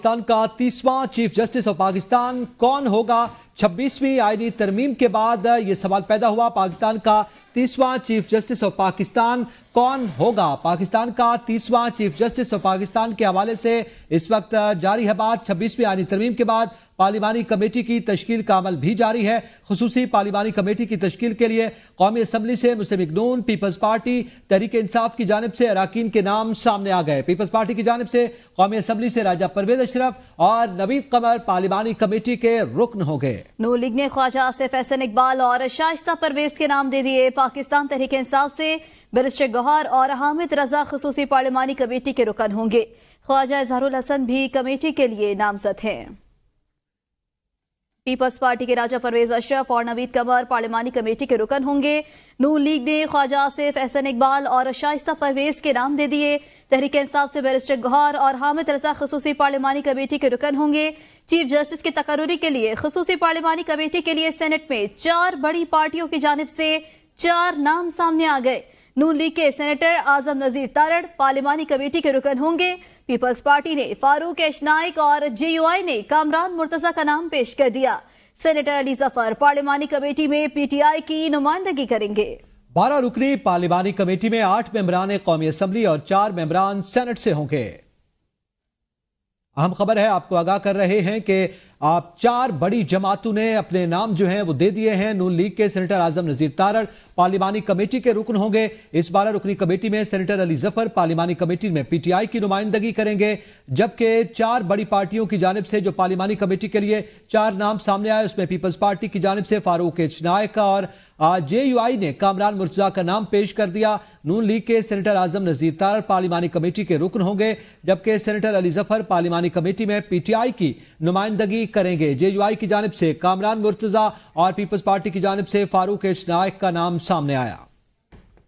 पाकिस्तान का 30वां chief justice of Pakistan कौन होगा? 26वीं आईनी तरमीम के बाद यह सवाल पैदा हुआ, पाकिस्तान का 30वां चीफ जस्टिस ऑफ पाकिस्तान कौन होगा? पाकिस्तान का 30वां चीफ जस्टिस ऑफ पाकिस्तान के हवाले से इस वक्त जारी है बात। 26वीं आईनी तरमीम के बाद पार्लिमानी कमेटी की तश्कील का अमल भी जारी है। खुसूसी पार्लिमानी कमेटी की तश्कील के लिए कौमी असम्बली से मुस्लिम लीग नून, पीपल्स पार्टी, तहरीक इंसाफ की जानिब से अराकीन के नाम सामने आ गए। पीपल्स पार्टी की जानिब से कौमी असम्बली से राजा परवेज अशरफ और नवीद कमर पार्लिमानी कमेटी के रुकन हो गए। नून लीग ने ख्वाजा आसिफ एहसन इकबाल और शाइस्ता परवेज के नाम दे दिए। पाकिस्तान तहरीक इंसाफ से बैरिस्टर गौहर और हामिद रजा खुसूसी पार्लिमानी कमेटी के रुकन होंगे। ख्वाजा इजहारुल हसन भी कमेटी के लिए नामजद हैं। पीपल्स पार्टी के राजा परवेज अशरफ और नवीद कमर पार्लिमानी कमेटी के रुकन होंगे। नून लीग ने ख्वाजा आसिफ एहसन इकबाल और शाइस्ता परवेज के नाम दे दिए। तहरीक इंसाफ से बैरिस्टर गौहर और हामिद रजा खुसूसी पार्लिमानी कमेटी के रुकन होंगे। चीफ जस्टिस की तकर्रुरी के लिए खुसूसी पार्लिमानी कमेटी के लिए सेनेट में 4 बड़ी पार्टियों की जानिब से 4 नाम सामने आ गए। नून लीग के सेनेटर आजम नजीर तारड़ पार्लिमानी कमेटी के रुकन होंगे। पीपल्स पार्टी ने फारूक एच नाइक और JUI ने कामरान मुर्तजा का नाम पेश कर दिया। सेनेटर अली जफर पार्लिमानी कमेटी में PTI की नुमाइंदगी करेंगे। 12 रुकनी पार्लिमानी कमेटी में 8 मेंबरान कौमी असम्बली और 4 मेंबरान सेनेट से होंगे। अहम खबर है, आपको आगाह कर रहे हैं कि आप 4 बड़ी जमातों ने अपने नाम जो हैं वो दे दिए हैं। नून लीग के सेनेटर आजम नजीर तारड़ पार्लिमानी कमेटी के रुकन होंगे। इस 12 रुकनी कमेटी में सेनेटर अली जफर पार्लिमानी कमेटी में PTI की नुमाइंदगी करेंगे, जबकि 4 बड़ी पार्टियों की जानिब से जो पार्लिमानी कमेटी के लिए 4 नाम सामने आए उसमें पीपल्स पार्टी की जानिब से फारूक एच नाइक और JUI ने कामरान मुर्तजा का नाम पेश कर दिया। नून लीग के सेनेटर आजम नजीर तारड़ पार्लिमानी कमेटी के रुकन होंगे, जबकि सेनेटर अली जफर पार्लिमानी कमेटी में PTI की नुमाइंदगी करेंगे। JUI की जानिब से कामरान मुर्तजा और पीपल्स पार्टी की जानिब से फारूक एच नाइक का नाम सामने आया।